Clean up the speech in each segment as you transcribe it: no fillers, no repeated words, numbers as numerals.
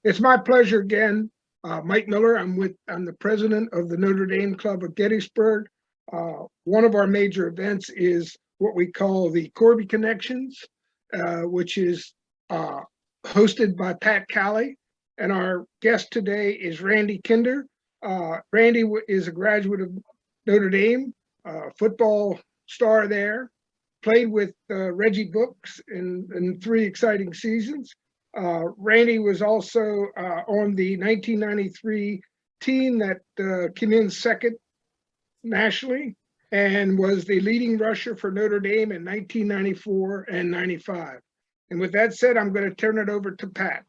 It's my pleasure again. Mike Miller, I'm the president of the Notre Dame Club of Gettysburg. One of our major events is what we call the Corby Connections, which is hosted by Pat Calley. And our guest today is Randy Kinder. Randy is a graduate of Notre Dame, football star there, played with Reggie Brooks in 3 exciting seasons. Randy was also on the 1993 team that came in second nationally and was the leading rusher for Notre Dame in 1994 and 95. And with that said, I'm going to turn it over to Pat.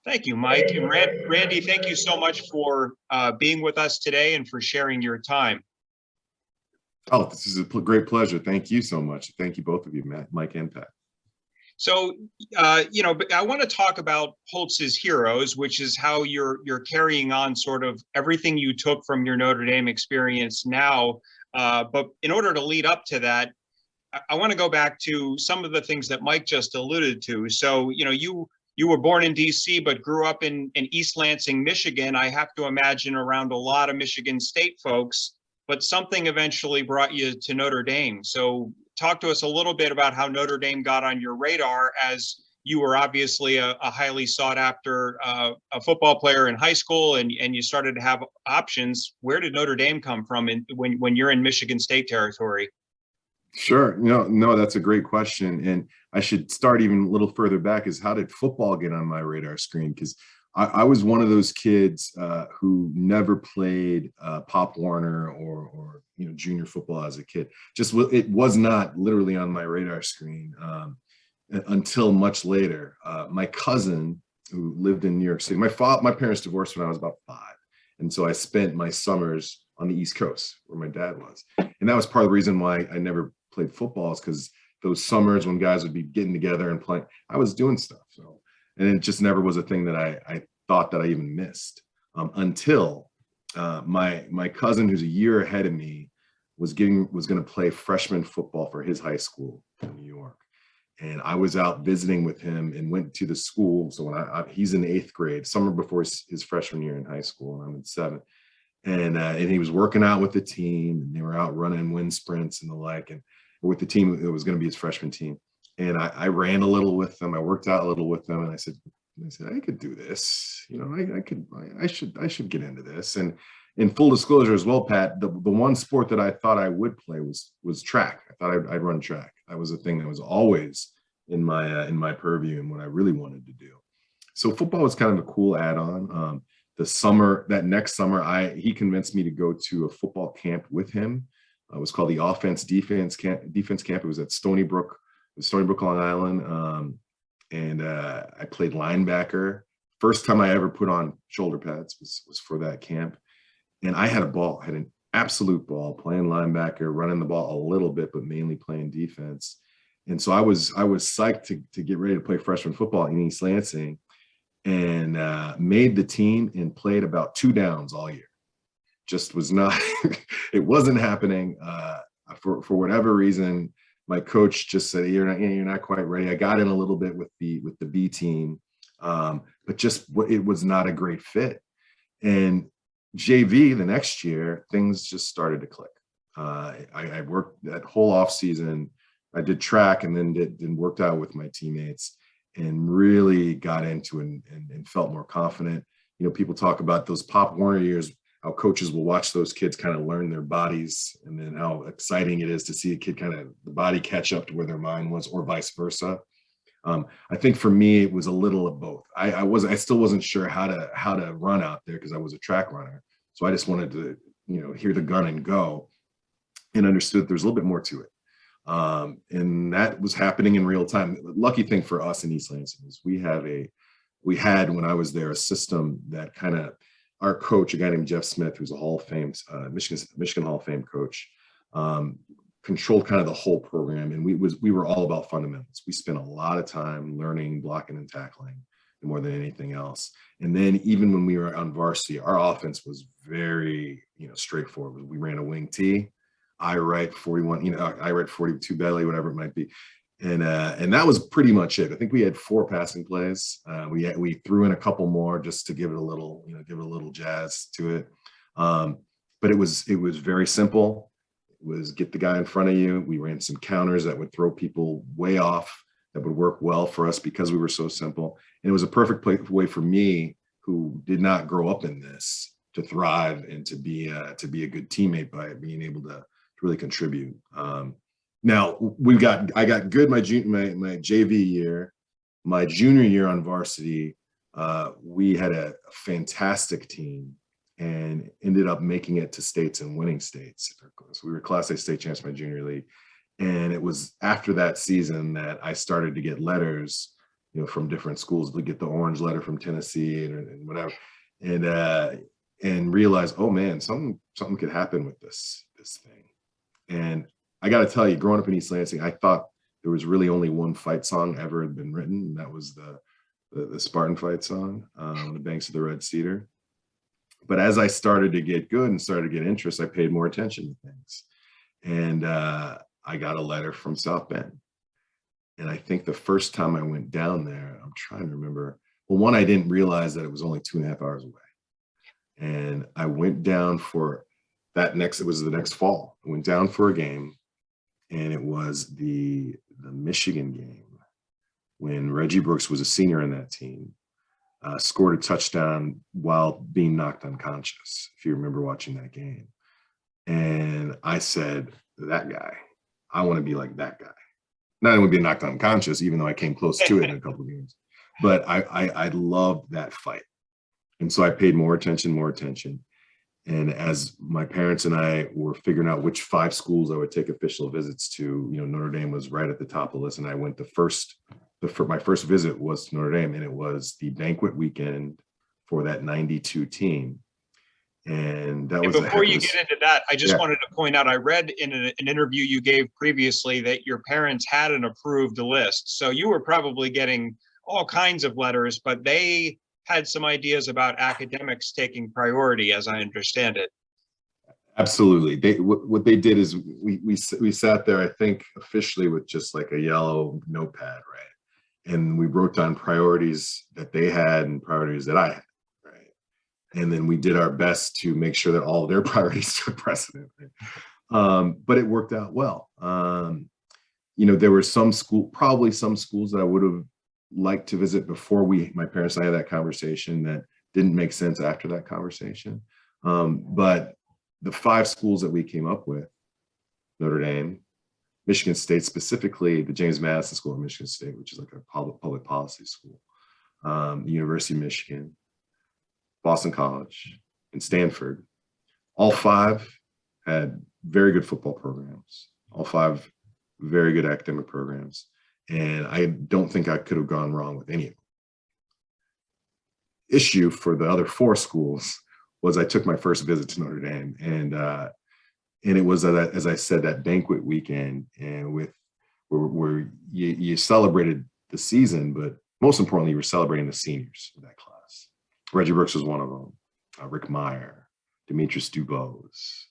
Thank you, Mike. And Randy, thank you so much for being with us today and for sharing your time. Oh, this is a great pleasure. Thank you so much. Thank you, both of you, Mike and Pat. So, but I want to talk about Holtz's Heroes, which is how you're carrying on sort of everything you took from your Notre Dame experience now. But in order to lead up to that, I want to go back to some of the things that Mike just alluded to. So, you were born in DC, but grew up in East Lansing, Michigan. I have to imagine around a lot of Michigan State folks, but something eventually brought you to Notre Dame. So talk to us a little bit about how Notre Dame got on your radar, as you were obviously a highly sought after a football player in high school, and you started to have options. Where did Notre Dame come from when you're in Michigan State territory? Sure. No, that's a great question. And I should start even a little further back, is how did football get on my radar screen? Because I was one of those kids who never played Pop Warner or junior football as a kid. It was not literally on my radar screen until much later. My cousin, who lived in New York City, my parents divorced when I was about 5, and so I spent my summers on the East Coast where my dad was, and that was part of the reason why I never played football, is because those summers when guys would be getting together and playing, I was doing stuff. So. And it just never was a thing that I thought that I even missed until my cousin, who's a year ahead of me, was going to play freshman football for his high school in New York. And I was out visiting with him and went to the school. So when he's in 8th grade, summer before his freshman year in high school, and I'm in 7th. And he was working out with the team, and they were out running wind sprints and the like. And with the team, it was going to be his freshman team. And I ran a little with them. I worked out a little with them, and I said, I could do this. I should get into this. And in full disclosure as well, Pat, the one sport that I thought I would play was track. I thought I'd run track. That was a thing that was always in my purview and what I really wanted to do. So football was kind of a cool add-on. That next summer, he convinced me to go to a football camp with him. It was called the Defense Camp. It was at Stony Brook, Long Island. And I played linebacker. First time I ever put on shoulder pads was for that camp. And I had a ball. I had an absolute ball playing linebacker, running the ball a little bit, but mainly playing defense. And so I was psyched to get ready to play freshman football in East Lansing, and made the team and played about 2 downs all year. Just was not, it wasn't happening for whatever reason. My coach just said, you're not quite ready. I got in a little bit with the B team, but it was not a great fit. And JV, the next year, things just started to click. I worked that whole off season. I did track and then worked out with my teammates and really got into it and felt more confident. People talk about those Pop Warner years, how coaches will watch those kids kind of learn their bodies, and then how exciting it is to see a kid kind of the body catch up to where their mind was, or vice versa. I think for me, it was a little of both. I still wasn't sure how to run out there because I was a track runner. So I just wanted to, hear the gun and go, and understood there's a little bit more to it. And that was happening in real time. The lucky thing for us in East Lansing is we had, when I was there, a system that kind of, our coach, a guy named Jeff Smith, who's a Hall of Fame, Michigan Hall of Fame coach, controlled kind of the whole program. And we were all about fundamentals. We spent a lot of time learning blocking and tackling more than anything else. And then even when we were on varsity, our offense was very, straightforward. We ran a wing T, I right 41, I right 42 belly, whatever it might be. And that was pretty much it. I think we had 4 passing plays. We threw in a couple more just to give it a little, give it a little jazz to it. But it was very simple. It was get the guy in front of you. We ran some counters that would throw people way off, that would work well for us because we were so simple. And it was a perfect way for me, who did not grow up in this, to thrive and to be a good teammate by being able to really contribute. Now I got good my JV year. My junior year on varsity, we had a fantastic team and ended up making it to states and winning states. So we were Class A state champs my junior league. And it was after that season that I started to get letters, from different schools. We get the orange letter from Tennessee and whatever, and realize, oh man, something could happen with this thing. And I got to tell you, growing up in East Lansing, I thought there was really only one fight song ever had been written, and that was the Spartan fight song, on the banks of the Red Cedar. But as I started to get good and started to get interest, I paid more attention to things. And I got a letter from South Bend. And I think the first time I went down there, I'm trying to remember, well, one, I didn't realize that it was only 2.5 hours away. And I went down for it was the next fall. I went down for a game, and it was the Michigan game when Reggie Brooks was a senior in that team, scored a touchdown while being knocked unconscious, if you remember watching that game. And I said, that guy, I want to be like that guy. Not only be knocked unconscious, even though I came close to it in a couple of games, but I loved that fight. And so I paid more attention. And as my parents and I were figuring out which 5 schools I would take official visits to, Notre Dame was right at the top of the list. And I went my first visit was to Notre Dame, and it was the banquet weekend for that 92 team. And that was before you get into that, I just wanted to point out, I read in an interview you gave previously that your parents had an approved list. So you were probably getting all kinds of letters, but they had some ideas about academics taking priority, as I understand it. Absolutely. What they did is we sat there, I think, officially with just like a yellow notepad, right? And we wrote down priorities that they had and priorities that I had. And then we did our best to make sure that all of their priorities took precedent. But it worked out well. There were probably some schools that I would have liked to visit before my parents and I had that conversation that didn't make sense after that conversation. But the 5 schools that we came up with, Notre Dame, Michigan State, specifically the James Madison School of Michigan State, which is like a public policy school, the University of Michigan, Boston College, and Stanford. All 5 had very good football programs, all 5 very good academic programs. And I don't think I could have gone wrong with any of them. Issue for the other 4 schools was I took my first visit to Notre Dame, and it was, as I said, that banquet weekend, and where you celebrated the season, but most importantly, you were celebrating the seniors of that class. Reggie Brooks was one of them. Rick Meyer, Demetrius Dubose,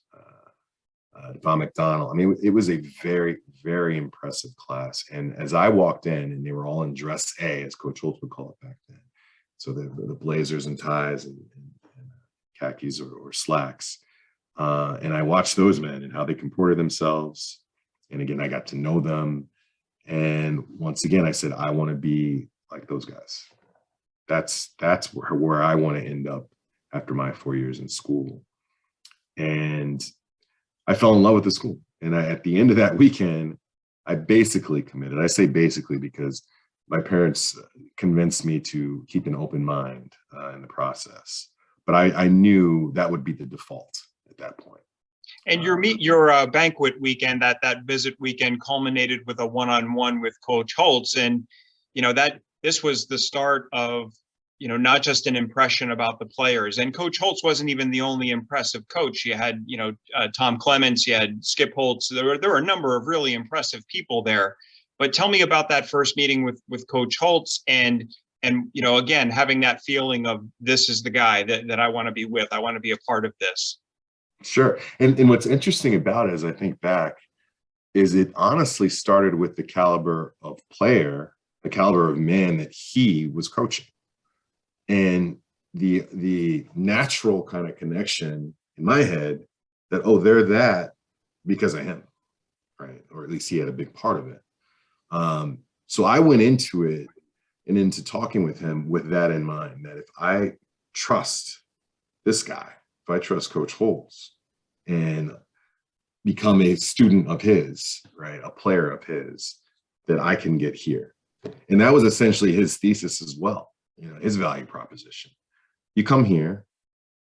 Devon McDonald. I mean, it was a very, very impressive class. And as I walked in, and they were all in dress A, as Coach Holtz would call it back then. So the blazers and ties and khakis or slacks. And I watched those men and how they comported themselves. And again, I got to know them. And once again, I said, I want to be like those guys. That's where I want to end up after my 4 years in school. And I fell in love with the school. And at the end of that weekend, I basically committed. I say basically because my parents convinced me to keep an open mind in the process. But I knew that would be the default at that point. And your banquet weekend, that visit weekend, culminated with a one-on-one with Coach Holtz. And, this was the start of, not just an impression about the players. And Coach Holtz wasn't even the only impressive coach. You had, Tom Clements, you had Skip Holtz. There were a number of really impressive people there. But tell me about that first meeting with Coach Holtz and again, having that feeling of this is the guy that I want to be with. I want to be a part of this. Sure. And what's interesting about it is I think back, is it honestly started with the caliber of player, the caliber of man that he was coaching. And the natural kind of connection in my head that, oh, they're that because of him, right? Or at least he had a big part of it. So I went into it and into talking with him with that in mind, that if I trust this guy, if I trust Coach Holtz and become a student of his, right, a player of his, that I can get here. And that was essentially his thesis as well, you know, his value proposition. You come here,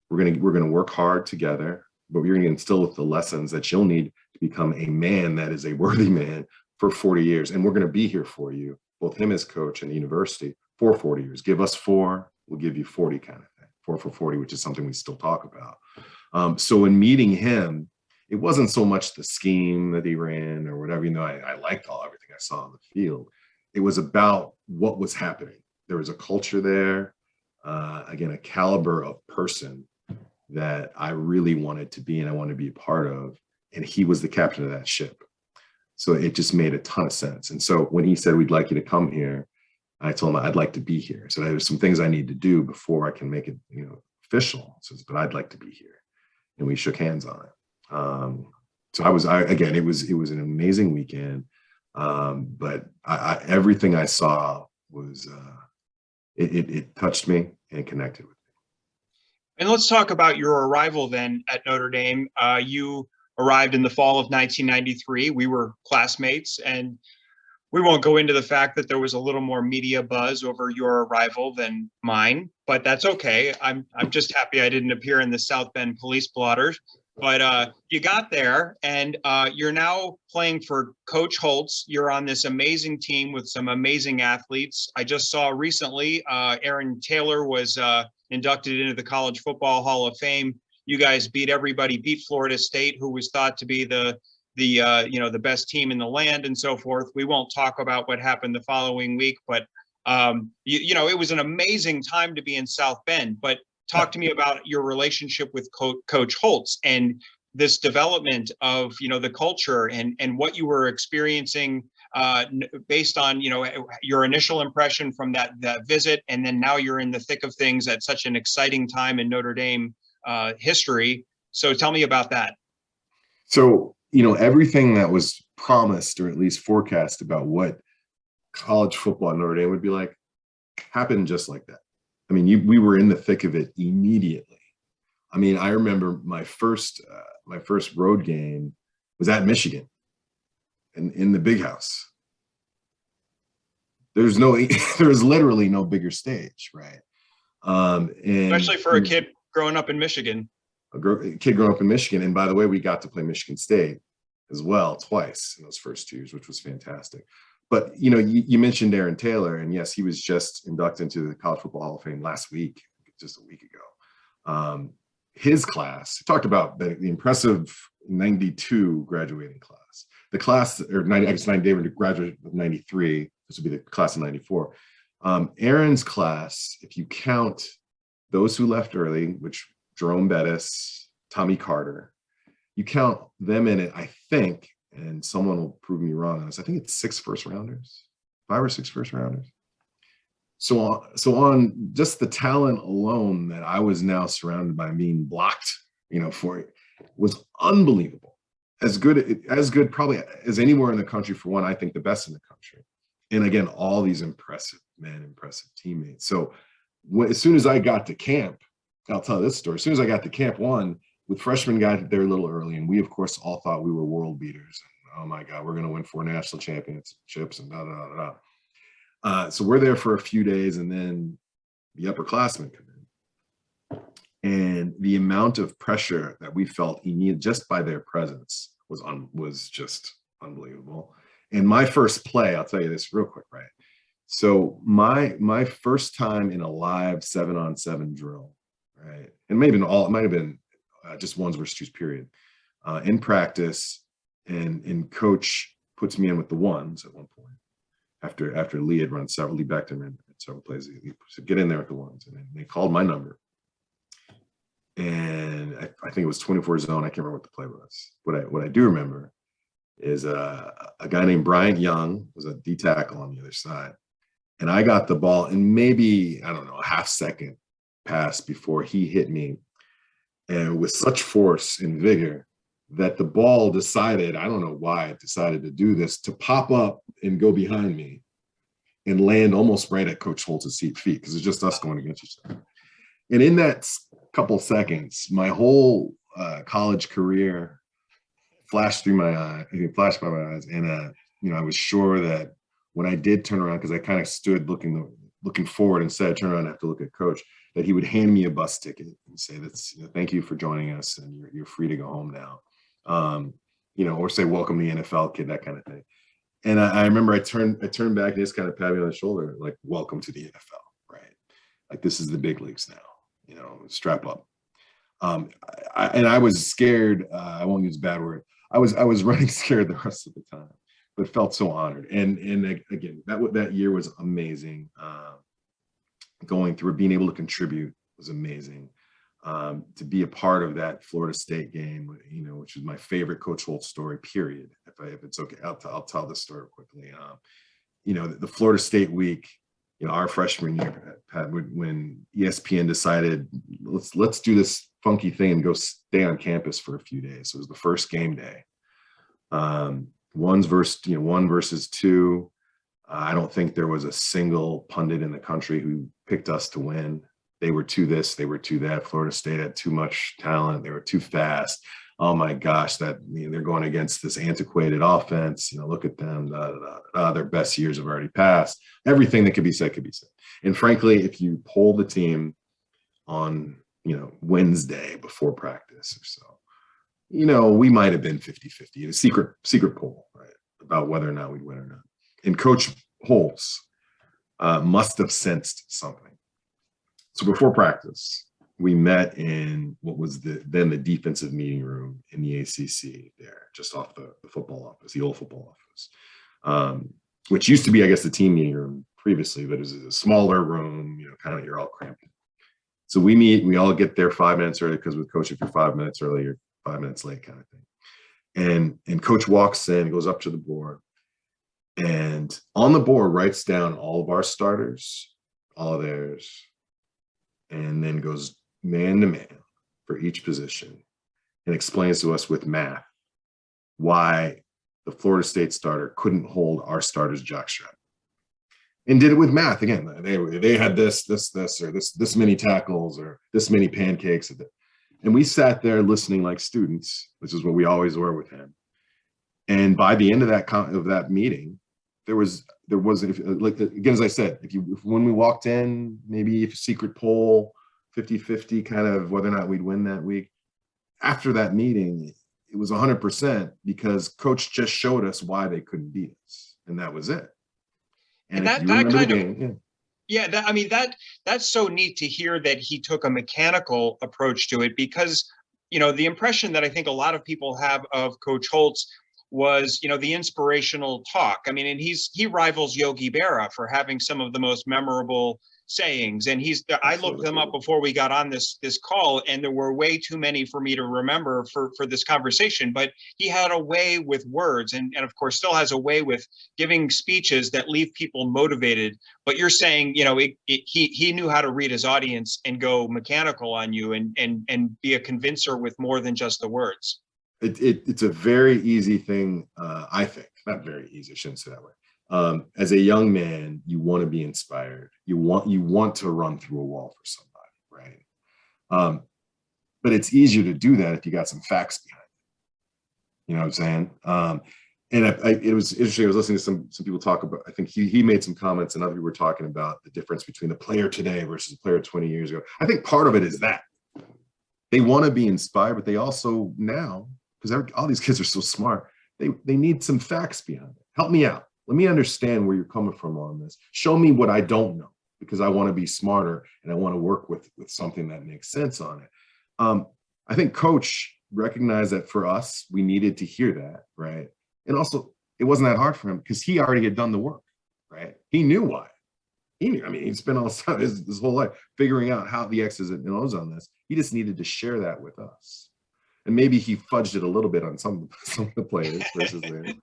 we're gonna work hard together, but we're gonna instill with the lessons that you'll need to become a man that is a worthy man for 40 years. And we're gonna be here for you, both him as coach and the university, for 40 years. Give us 4, we'll give you 40 kind of thing. 4 for 40, which is something we still talk about. So in meeting him, it wasn't so much the scheme that he ran or whatever, you know, I liked everything I saw on the field. It was about what was happening. There was a culture there, again, a caliber of person that I really wanted to be and I wanted to be a part of. And he was the captain of that ship. So it just made a ton of sense. And so when he said, we'd like you to come here, I told him I'd like to be here. So there's some things I need to do before I can make it, you know, official. So, but I'd like to be here. And we shook hands on it. So again, it was an amazing weekend. But everything I saw was, it touched me and connected with me. And let's talk about your arrival then at Notre Dame. You arrived in the fall of 1993. We were classmates, and we won't go into the fact that there was a little more media buzz over your arrival than mine, but that's okay. I'm just happy I didn't appear in the South Bend police blotters. But you got there, and you're now playing for Coach Holtz. You're on this amazing team with some amazing athletes. I just saw recently Aaron Taylor was inducted into the College Football Hall of Fame. You guys beat everybody, beat Florida State, who was thought to be the best team in the land and so forth. We won't talk about what happened the following week, but it was an amazing time to be in South Bend. But talk to me about your relationship with Coach Holtz and this development of, the culture and what you were experiencing based on, your initial impression from that visit. And then now you're in the thick of things at such an exciting time in Notre Dame history. So tell me about that. So, everything that was promised or at least forecast about what college football at Notre Dame would be like happened just like that. I mean, we were in the thick of it immediately. I mean, I remember my first road game was at Michigan, in the big house. There's literally no bigger stage, right? And especially for a kid growing up in Michigan. A kid growing up in Michigan, and by the way, we got to play Michigan State as well twice in those first 2 years, which was fantastic. But, you mentioned Aaron Taylor, and yes, he was just inducted into the College Football Hall of Fame last week, just a week ago. His class, talked about the impressive 92 graduating class. The class, or 90, I guess 90, they graduated with 93. This would be the class of 94. Aaron's class, if you count those who left early, which Jerome Bettis, Tommy Carter, you count them in it, I think, and someone will prove me wrong on this, I think it's 5 or 6 first rounders. So on just the talent alone that I was now surrounded by being blocked, for it was unbelievable. As good probably as anywhere in the country. For one, I think the best in the country. And again, all these impressive teammates. So as soon as I got to camp, I'll tell this story. As soon as I got to camp, with freshmen got there a little early, and we, of course, all thought we were world beaters. And, oh, my God, we're going to win 4 national championships and so we're there for a few days, and then the upperclassmen come in. And the amount of pressure that we felt just by their presence was just unbelievable. And my first play, I'll tell you this real quick, right? So my first time in a live 7-on-7 drill, right? And it might have been just ones versus twos, period. In practice, and coach puts me in with the ones at one point. After Lee had run Lee backed him in several plays, he said, "Get in there with the ones," and they called my number. And I think it was 24 zone. I can't remember what the play was. What I do remember is a guy named Bryant Young was a D tackle on the other side. And I got the ball in maybe, I don't know, a half second pass before he hit me. And with such force and vigor that the ball decided, I don't know why it decided to do this, to pop up and go behind me and land almost right at Coach Holtz's feet, because it's just us going against each other. And in that couple seconds, my whole college career flashed by my eyes. And, I was sure that when I did turn around, because I kind of stood looking forward, instead of turn around and have to look at Coach, that he would hand me a bus ticket and say, thank you for joining us, and you're free to go home now. Or say, welcome to the NFL, kid, that kind of thing. And I remember I turned back and just kind of pat me on the shoulder, like, welcome to the NFL, right? Like, this is the big leagues now, strap up. I was scared. I won't use a bad word. I was running scared the rest of the time, but felt so honored. And again, that year was amazing. Going through, being able to contribute was amazing. To be a part of that Florida State game, which is my favorite Coach Holtz story, period. If it's okay, I'll tell this story quickly. The Florida State week, our freshman year, Pat, when ESPN decided, let's do this funky thing and go stay on campus for a few days. So it was the first game day. One versus two. I don't think there was a single pundit in the country who picked us to win. They were too this, they were too that. Florida State had too much talent. They were too fast. Oh my gosh, they're going against this antiquated offense. Look at them. Their best years have already passed. Everything that could be said could be said. And frankly, if you poll the team on, Wednesday before practice or so, we might have been 50-50, a secret poll, right, about whether or not we'd win or not. And Coach Holtz must have sensed something. So before practice, we met in what was then the defensive meeting room in the ACC there, just off the football office, the old football office, which used to be, I guess, the team meeting room previously, but it was a smaller room, kind of, you're all cramped in. So we meet, we all get there 5 minutes early, because with Coach, if you're 5 minutes early, you're 5 minutes late, kind of thing. And Coach walks in, goes up to the board, and on the board writes down all of our starters, all of theirs, and then goes man to man for each position and explains to us with math why the Florida State starter couldn't hold our starter's jockstrap. And did it with math. Again, they had this, or this many tackles, or this many pancakes. And we sat there listening like students, which is what we always were with him. And by the end of that meeting, there wasn't, like, again, as I said, when we walked in, maybe if a secret poll, 50-50 kind of whether or not we'd win that week. After that meeting, it was 100%, because Coach just showed us why they couldn't beat us, and that was it. And if you remember the game, that's so neat to hear that he took a mechanical approach to it, because the impression that I think a lot of people have of Coach Holtz was, the inspirational talk. I mean, and he rivals Yogi Berra for having some of the most memorable sayings. And I looked them up before we got on this call, and there were way too many for me to remember for this conversation. But he had a way with words, and of course still has a way with giving speeches that leave people motivated. But you're saying, he knew how to read his audience and go mechanical on you and be a convincer with more than just the words. It's a very easy thing, I think. Not very easy, I shouldn't say that way. As a young man, you want to be inspired. You want to run through a wall for somebody, right? But it's easier to do that if you got some facts behind it. You know what I'm saying? And it was interesting. I was listening to some people talk about, I think he made some comments, and other people were talking about the difference between the player today versus the player 20 years ago. I think part of it is that they want to be inspired, but they also now, because all these kids are so smart, they need some facts behind it. Help me out. Let me understand where you're coming from on this. Show me what I don't know, because I want to be smarter and I want to work with something that makes sense on it. I think Coach recognized that for us, we needed to hear that, right? And also, it wasn't that hard for him, because he already had done the work, right? He knew why. He knew. I mean, he spent all his whole life figuring out how the X's and O's on this. He just needed to share that with us. And maybe he fudged it a little bit on some of the players versus later.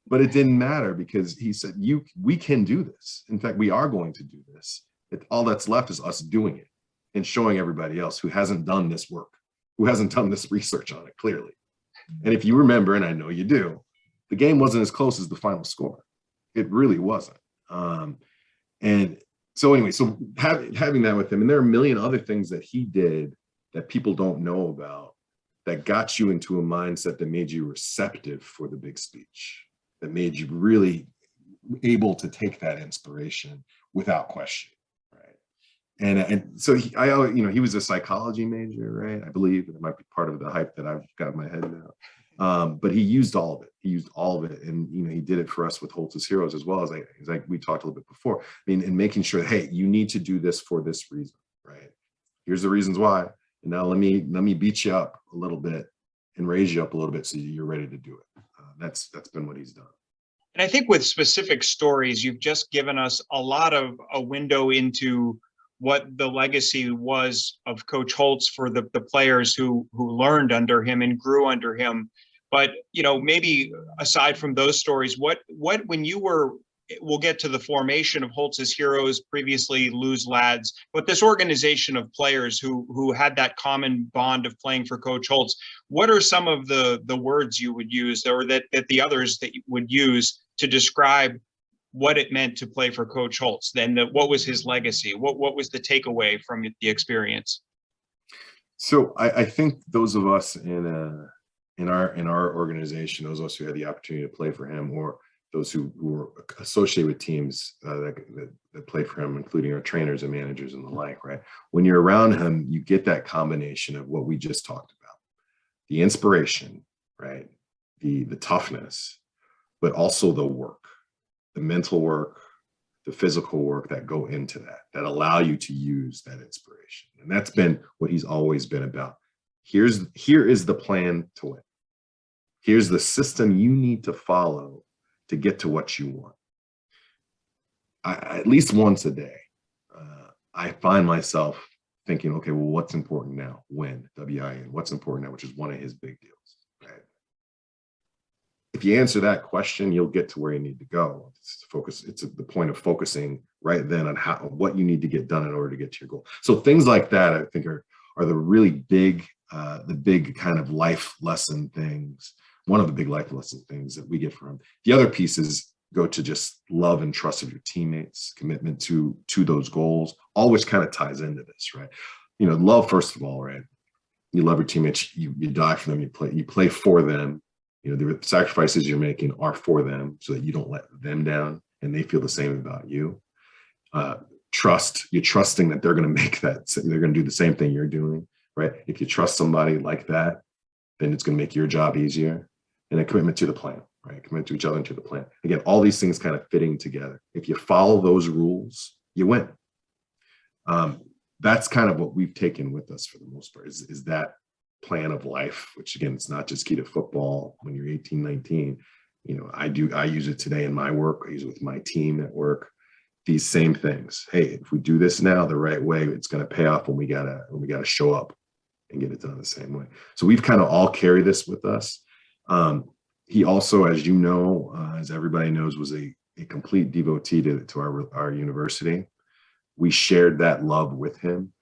But it didn't matter because he said, we can do this. In fact, we are going to do this. All that's left is us doing it and showing everybody else who hasn't done this work, who hasn't done this research on it clearly. And if you remember, and I know you do, the game wasn't as close as the final score. It really wasn't. And so anyway, so having that with him, and there are a million other things that he did that people don't know about that got you into a mindset that made you receptive for the big speech, that made you really able to take that inspiration without question, right? And so he was a psychology major, right? I believe it might be part of the hype that I've got in my head now. But he used all of it. He used all of it, and he did it for us with Holtz's Heroes as well, as we talked a little bit before. I mean, and making sure, hey, you need to do this for this reason, right? Here's the reasons why. And now let me beat you up a little bit and raise you up a little bit so you're ready to do it. That's been what he's done. And I think with specific stories, you've just given us a lot of a window into what the legacy was of Coach Holtz for the players who learned under him and grew under him. But, maybe aside from those stories, what when you were, we'll get to the formation of Holtz's Heroes, previously Lou's Lads, but this organization of players who had that common bond of playing for Coach Holtz, what are some of the words you would use, or that the others that you would use to describe what it meant to play for Coach Holtz? Then what was his legacy? What was the takeaway from the experience? So I think those of us in our organization, those of us who had the opportunity to play for him, or those who were associated with teams that play for him, including our trainers and managers and the like, right? When you're around him, you get that combination of what we just talked about, the inspiration, right? The toughness, but also the work, the mental work, the physical work that go into that allow you to use that inspiration. And that's been what he's always been about. Here is the plan to win. Here's the system you need to follow to get to what you want. At least once a day, I find myself thinking, okay, well, what's important now? Win, W-I-N, what's important now, which is one of his big deals, right? If you answer that question, you'll get to where you need to go. It's the point of focusing right then on what you need to get done in order to get to your goal. So things like that, I think, are the really big, the big kind of life lesson things. One of the big life lesson things that we get from him. The other pieces go to just love and trust of your teammates, commitment to those goals, all which kind of ties into this, right? Love, first of all, right? You love your teammates, you die for them, you play for them. The sacrifices you're making are for them so that you don't let them down and they feel the same about you. Trust, you're trusting that they're going to make that, they're going to do the same thing you're doing, right? If you trust somebody like that, then it's going to make your job easier. And a commitment to the plan, right? Commitment to each other and to the plan. Again, all these things kind of fitting together. If you follow those rules, you win. That's kind of what we've taken with us for the most part, is that plan of life, which again, it's not just key to football when you're 18, 19. I use it today in my work. I use it with my team at work. These same things. Hey, if we do this now the right way, it's going to pay off when we gotta show up and get it done the same way. So we've kind of all carried this with us. He also, as you know, as everybody knows, was a complete devotee to our university. We shared that love with him.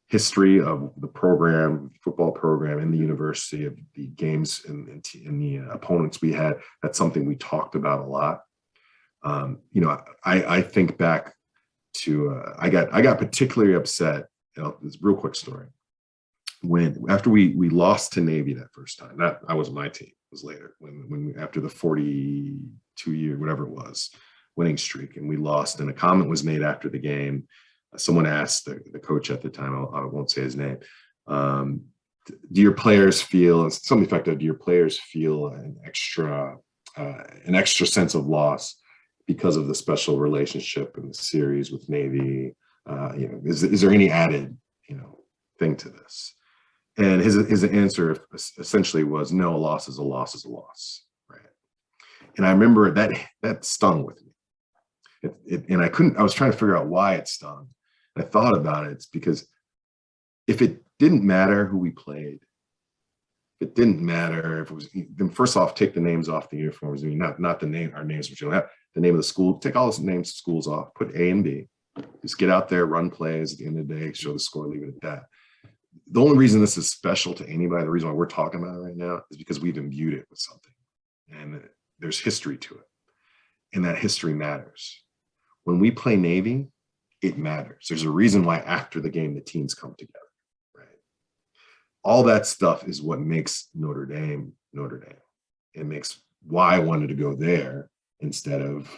History of the program, football program in the university, of the games and the opponents we had, that's something we talked about a lot. I think back to, I got particularly upset, this real quick story. After we lost to Navy that first time, I wasn't my team, it was later, after the 42-year, whatever it was, winning streak, and we lost, and a comment was made after the game. Someone asked the coach at the time, I won't say his name, do your players feel, something effective, do your players feel an extra sense of loss because of the special relationship in the series with Navy? Is there any added, thing to this? And his answer essentially was, no, a loss is a loss is a loss, right? And I remember that stung with me. And I was trying to figure out why it stung. And I thought about it. It's because if it didn't matter who we played, if it didn't matter if it was, then first off, take the names off the uniforms. I mean, not the name, our names, which you don't have, the name of the school, take all the names of schools off, put A and B, just get out there, run plays at the end of the day, show the score, leave it at that. The only reason this is special to anybody, the reason why we're talking about it right now, is because we've imbued it with something, and there's history to it, and that history matters. When we play Navy, it matters. There's a reason why after the game, the teams come together, right? All that stuff is what makes Notre Dame, Notre Dame. It makes why I wanted to go there instead of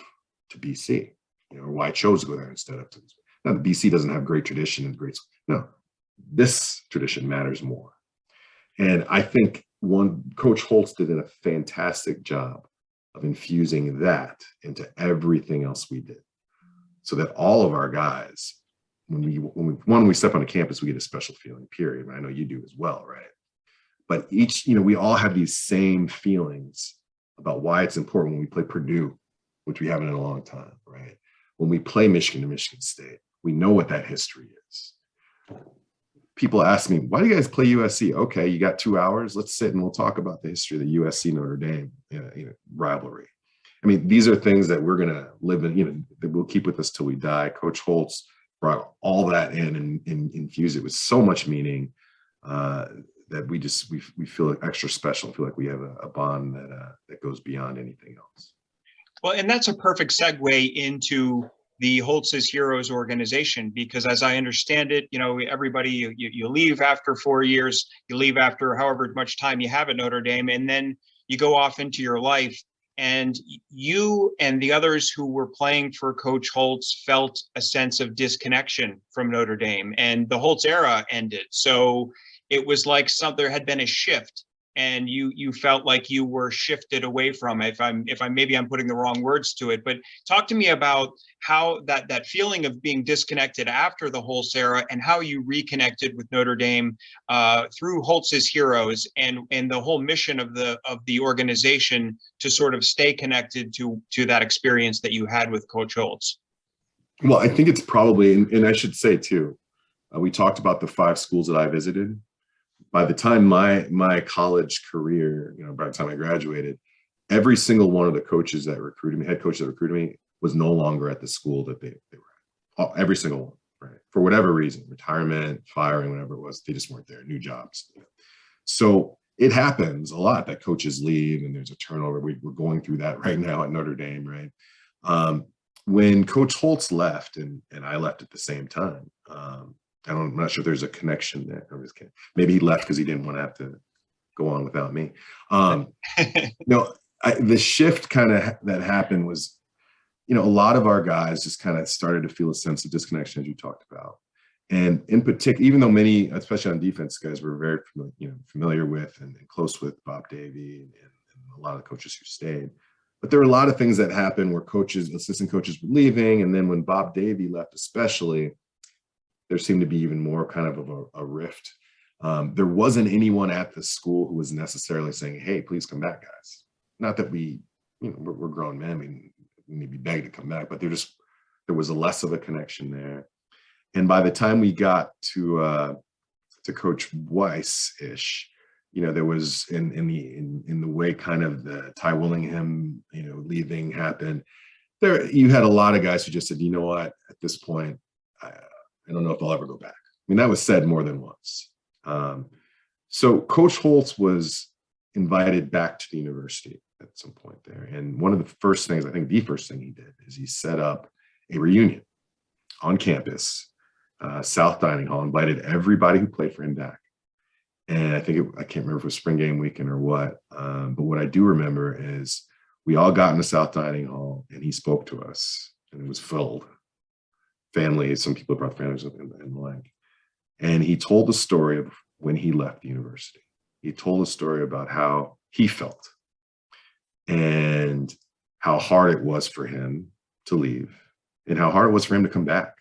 to BC, or why I chose to go there instead of to, now the BC doesn't have great tradition and great, no, this tradition matters more. And I think Coach Holtz did a fantastic job of infusing that into everything else we did, so that all of our guys, when we step on a campus, we get a special feeling, period. I know you do as well, right? But we all have these same feelings about why it's important when we play Purdue, which we haven't in a long time, right? When we play Michigan to Michigan State, we know what that history is. People ask me, why do you guys play USC? Okay, you got 2 hours. Let's sit and we'll talk about the history of the USC Notre Dame rivalry. I mean, these are things that we're going to live in, that we'll keep with us till we die. Coach Holtz brought all that in and infused it with so much meaning that we feel extra special. Feel like we have a bond that goes beyond anything else. Well, and that's a perfect segue into the Holtz's Heroes organization, because as I understand it, everybody, you leave after 4 years, you leave after however much time you have at Notre Dame, and then you go off into your life. And you and the others who were playing for Coach Holtz felt a sense of disconnection from Notre Dame, and the Holtz era ended. So it was like there had been a shift, and you felt like you were shifted away from it. Maybe I'm putting the wrong words to it, but talk to me about how that feeling of being disconnected after the Holtz era, and how you reconnected with Notre Dame through Holtz's Heroes, and the whole mission of the organization to sort of stay connected to that experience that you had with Coach Holtz. Well, I think it's probably, and I should say too, we talked about the 5 schools that I visited. By the time my college career, by the time I graduated, every single one of the coaches that recruited me, head coaches that recruited me, was no longer at the school that they were at. Every single one, right? For whatever reason, retirement, firing, whatever it was, they just weren't there, new jobs. So it happens a lot that coaches leave and there's a turnover. We're going through that right now at Notre Dame, right? When Coach Holtz left and I left at the same time, I'm not sure if there's a connection there. I'm just kidding. Maybe he left because he didn't want to have to go on without me. The shift kind of that happened was, a lot of our guys just kind of started to feel a sense of disconnection, as you talked about. And in particular, even though many, especially on defense, guys were very familiar with and close with Bob Davie and a lot of the coaches who stayed. But there were a lot of things that happened where assistant coaches were leaving. And then when Bob Davie left, especially, there seemed to be even more kind of a rift. There wasn't anyone at the school who was necessarily saying, hey, please come back, guys. Not that we're grown men, we need to be begged to come back, but there was a less of a connection there. And by the time we got to Coach Weiss-ish, there was in the way kind of the Ty Willingham, leaving happened. You had a lot of guys who just said, you know what, at this point, I don't know if I'll ever go back. I mean, that was said more than once. So Coach Holtz was invited back to the university at some point there. And one of the first things, I think the first thing he did, is he set up a reunion on campus, South Dining Hall, invited everybody who played for him back. And I can't remember if it was spring game weekend or what, but what I do remember is we all got in the South Dining Hall and he spoke to us, and it was filled. Families, some people brought families with him and the like. And he told the story of when he left the university. He told a story about how he felt and how hard it was for him to leave and how hard it was for him to come back.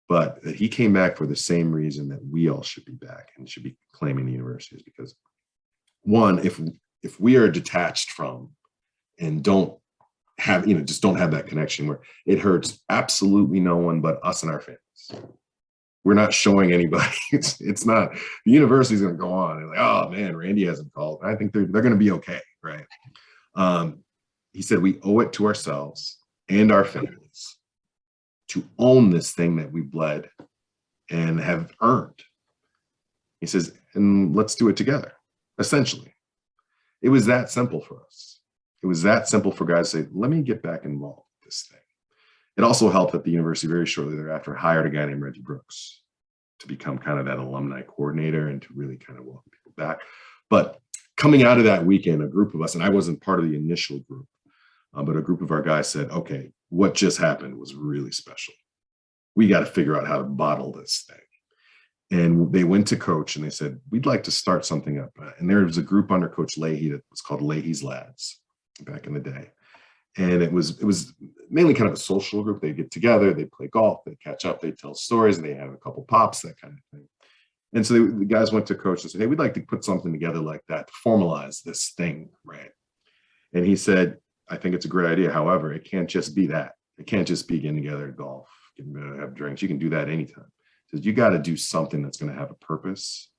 But that he came back for the same reason that we all should be back and should be claiming the universities, because one, if we are detached from and don't have, just don't have that connection, where it hurts absolutely no one but us and our families. We're not showing anybody. It's not, the university's going to go on. And like, oh man, Randy hasn't called. I think they're going to be okay, right? He said, we owe it to ourselves and our families to own this thing that we bled and have earned. He says, and let's do it together, essentially. It was that simple for us. It was that simple for guys to say, let me get back involved with this thing. It also helped that the university very shortly thereafter hired a guy named Reggie Brooks to become kind of that alumni coordinator and to really kind of welcome people back. But coming out of that weekend, a group of us, and I wasn't part of the initial group, but a group of our guys said, okay, what just happened was really special. We got to figure out how to bottle this thing. And they went to Coach and they said, we'd like to start something up. And there was a group under Coach Leahy that was called Leahy's Lads back in the day. And it was mainly kind of a social group. They get together, they play golf, they catch up, they tell stories, and they have a couple pops, that kind of thing. And so the guys went to Coach and said, hey, we'd like to put something together like that to formalize this thing, right? And he said, I think it's a great idea. However, it can't just be that. It can't just be getting together at golf, getting together, have drinks. You can do that anytime. He says, you got to do something that's going to have a purpose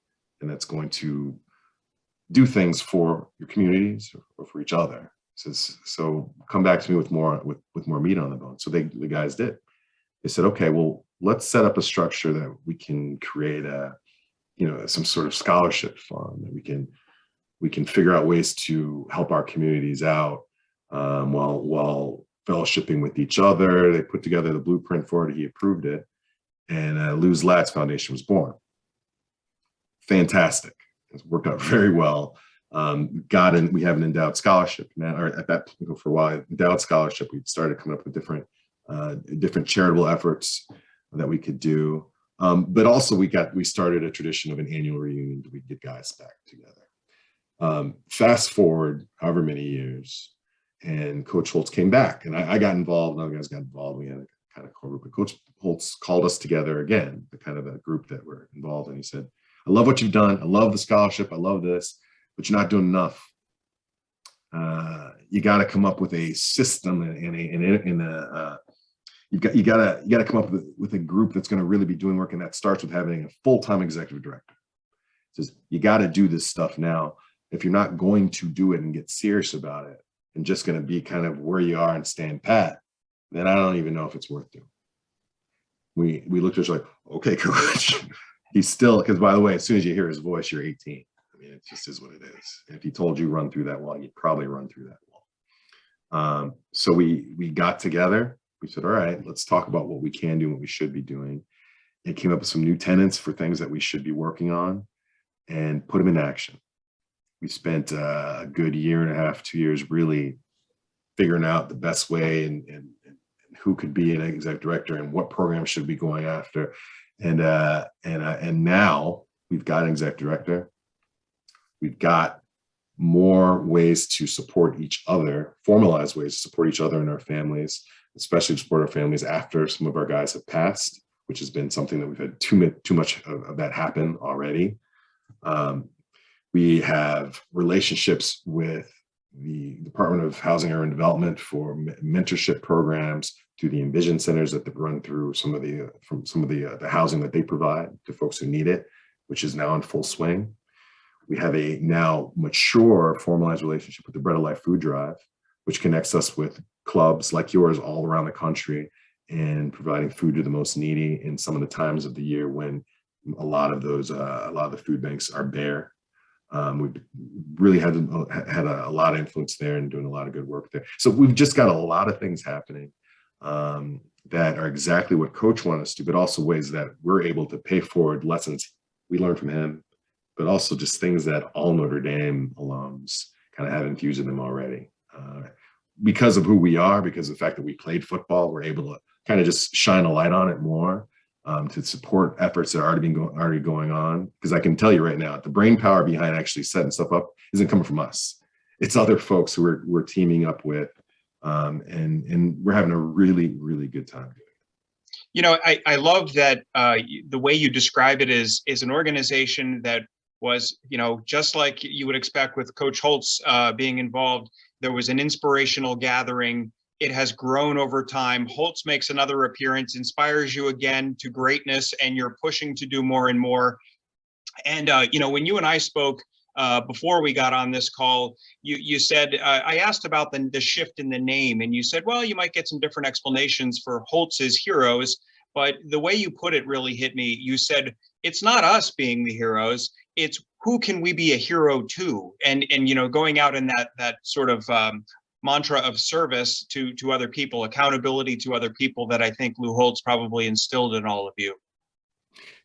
and that's going to do things for your communities or for each other. Says, so come back to me with more meat on the bone. So the guys did. They said, okay, well, let's set up a structure that we can create some sort of scholarship fund, that we can figure out ways to help our communities out while fellowshipping with each other. They put together the blueprint for it. He approved it, and Lou's Lads Foundation was born. Fantastic. It's worked out very well. We have an endowed scholarship now, or at that point for a while, endowed scholarship. We started coming up with different charitable efforts that we could do. But also we started a tradition of an annual reunion that we get guys back together. Fast forward however many years, and Coach Holtz came back, and I got involved, and other guys got involved. We had a kind of core group, but Coach Holtz called us together again, the kind of a group that were involved, and he said, I love what you've done. I love the scholarship. I love this. But you're not doing enough. You got to come up with a system you got to come up with a group that's going to really be doing work, and that starts with having a full-time executive director. It says you got to do this stuff now. If you're not going to do it and get serious about it, and just going to be kind of where you are and stand pat, then I don't even know if it's worth doing. We looked at each other like, okay, Coach. He's still, because by the way, as soon as you hear his voice, you're 18. I mean, it just is what it is. If he told you run through that wall, you'd probably run through that wall. So we got together. We said, all right, let's talk about what we can do and what we should be doing. It came up with some new tenets for things that we should be working on and put them in action. We spent a good year and a half, 2 years really figuring out the best way and who could be an executive director and what program should be going after. And now we've got an executive director. We've got more ways to support each other, formalized ways to support each other and our families, especially to support our families after some of our guys have passed, which has been something that we've had too much of that happen already. We have relationships with the Department of Housing and Urban Development for mentorship programs through the Envision centers that they've run through some of the housing that they provide to folks who need it, which is now in full swing. We have a now mature formalized relationship with the Bread of Life Food Drive, which connects us with clubs like yours all around the country and providing food to the most needy in some of the times of the year when a lot of the food banks are bare. We've really had a lot of influence there and doing a lot of good work there. So we've just got a lot of things happening that are exactly what Coach wanted us to do, but also ways that we're able to pay forward lessons we learned from him, but also just things that all Notre Dame alums kind of have infused in them already. Because of who we are, because of the fact that we played football, we're able to kind of just shine a light on it more to support efforts that are already going on. Because I can tell you right now, the brain power behind actually setting stuff up isn't coming from us. It's other folks who we're teaming up with, and we're having a really, really good time doing it. You know, I love that the way you describe it is an organization that was, you know, just like you would expect with Coach Holtz being involved. There was an inspirational gathering. It has grown over time. Holtz makes another appearance, inspires you again to greatness, and you're pushing to do more and more. And, when you and I spoke before we got on this call, you said, I asked about the shift in the name, and you said, well, you might get some different explanations for Holtz's heroes. But the way you put it really hit me. You said, it's not us being the heroes. It's who can we be a hero to? And going out in that sort of mantra of service to other people, accountability to other people that I think Lou Holtz probably instilled in all of you.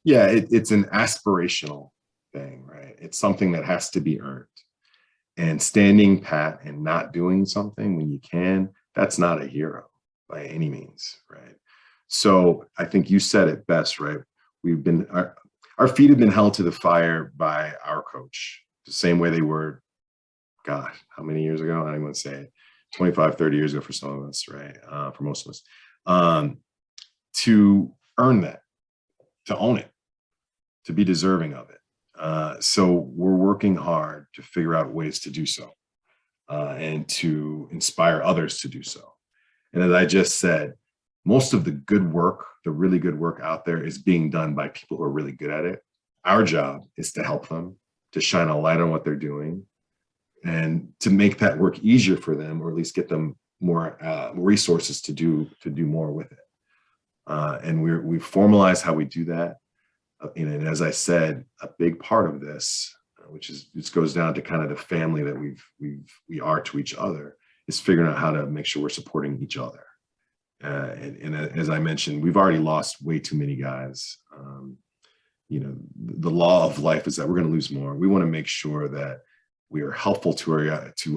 Yeah, it's an aspirational thing, right? It's something that has to be earned. And standing pat and not doing something when you can, that's not a hero by any means, right? So I think you said it best, right? Our feet have been held to the fire by our coach, the same way they were, God, how many years ago? I don't want to say it, 25, 30 years ago for some of us, right? For most of us, to earn that, to own it, to be deserving of it. So we're working hard to figure out ways to do so and to inspire others to do so. And as I just said, most of the good work, the really good work out there is being done by people who are really good at it. Our job is to help them, to shine a light on what they're doing, and to make that work easier for them, or at least get them more resources to do more with it. And we've formalized how we do that. And as I said, a big part of this, this goes down to kind of the family that we are to each other, is figuring out how to make sure we're supporting each other. And as I mentioned, we've already lost way too many guys. The law of life is that we're going to lose more. We want to make sure that we are helpful to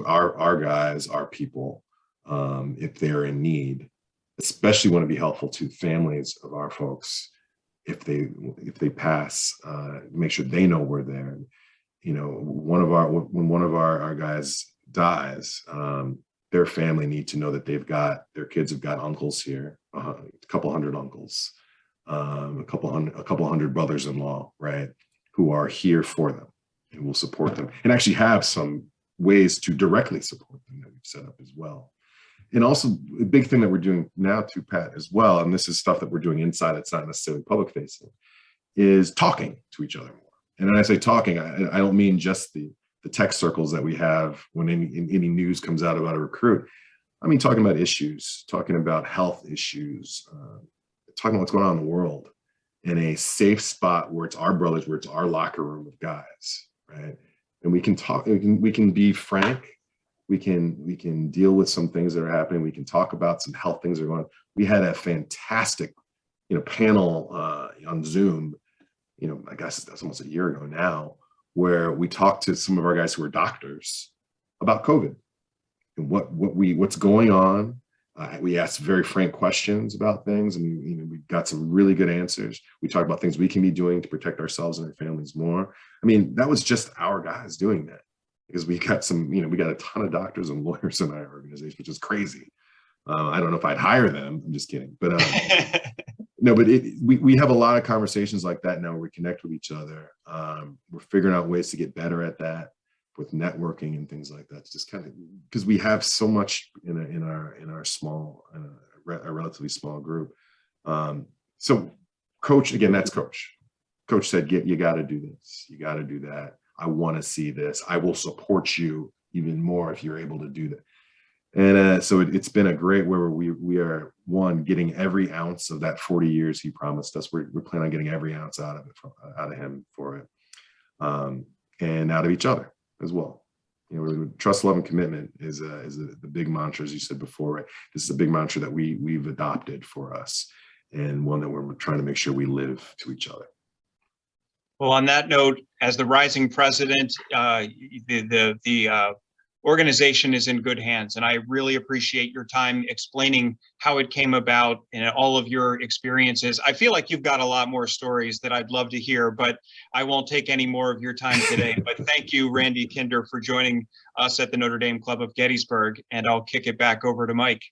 our guys, our people, if they're in need. Especially want to be helpful to families of our folks if they pass. Make sure they know we're there. When one of our guys dies, their family need to know that their kids have got uncles here, a couple hundred uncles, a couple hundred brothers-in-law, right, who are here for them and will support them, and actually have some ways to directly support them that we've set up as well. And also a big thing that we're doing now too, Pat, as well, and this is stuff that we're doing inside, it's not necessarily public facing, is talking to each other more. And when I say talking, I don't mean just the text circles that we have when any news comes out about a recruit. I mean, talking about issues, talking about health issues, talking about what's going on in the world in a safe spot where it's our brothers, where it's our locker room of guys, right? And we can talk, we can be frank. We can deal with some things that are happening. We can talk about some health things that are going on. We had a fantastic, panel on Zoom, I guess that's almost a year ago now, where we talked to some of our guys who are doctors about COVID and what's going on. We asked very frank questions about things, and we got some really good answers. We talked about things we can be doing to protect ourselves and our families more. I mean, that was just our guys doing that, because we got we got a ton of doctors and lawyers in our organization, which is crazy. I don't know if I'd hire them. I'm just kidding. But no, but we have a lot of conversations like that now where we connect with each other. We're figuring out ways to get better at that with networking and things like that. Just kind of because we have so much in our small, a relatively small group. So coach, again, that's coach. Coach said, you got to do this. You got to do that. I want to see this. I will support you even more if you're able to do that. And so it's been a great where we are, one, getting every ounce of that 40 years he promised us. We're planning on getting every ounce out of him for it, and out of each other as well. Trust, love, and commitment is the big mantra, as you said before. Right? This is a big mantra that we've adopted for us, and one that we're trying to make sure we live to each other. Well, on that note, as the rising president, the organization is in good hands, and I really appreciate your time explaining how it came about and all of your experiences. I feel like you've got a lot more stories that I'd love to hear, but I won't take any more of your time today. But thank you, Randy Kinder, for joining us at the Notre Dame Club of Gettysburg, and I'll kick it back over to Mike.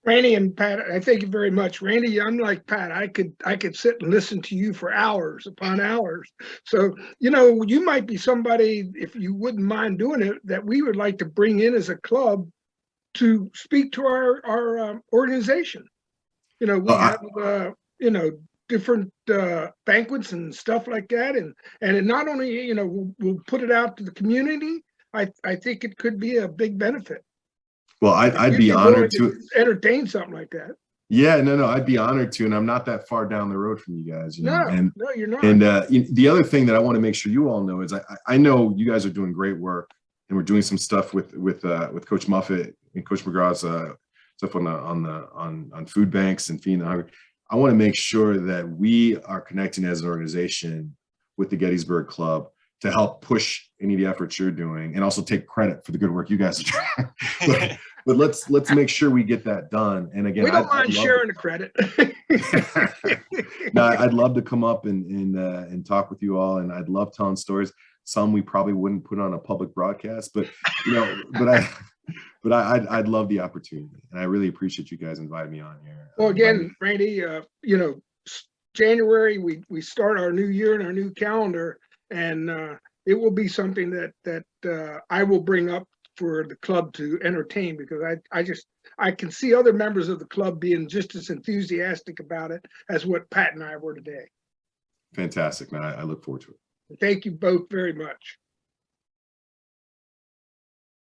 Randy and Pat, I thank you very much. Randy, unlike Pat, I could sit and listen to you for hours upon hours. So, you might be somebody, if you wouldn't mind doing it, that we would like to bring in as a club to speak to our organization. We have different banquets and stuff like that, and it not only we'll put it out to the community. I think it could be a big benefit. Well, I'd be honored to entertain something like that. Yeah, no, I'd be honored to, and I'm not that far down the road from you guys. No, you're not. And the other thing that I want to make sure you all know is I know you guys are doing great work, and we're doing some stuff with Coach Muffett and Coach McGraw's stuff on food banks and feeding the hungry. I want to make sure that we are connecting as an organization with the Gettysburg Club to help push any of the efforts you're doing, and also take credit for the good work you guys are doing. But let's make sure we get that done. And again, we don't mind sharing the credit. No, I'd love to come up and talk with you all, and I'd love telling stories. Some we probably wouldn't put on a public broadcast, but I'd love the opportunity, and I really appreciate you guys inviting me on here. Well, again, Randy, January we start our new year and our new calendar, and it will be something that I will bring up for the club to entertain, because I can see other members of the club being just as enthusiastic about it as what Pat and I were today. Fantastic, man. I look forward to it. Thank you both very much.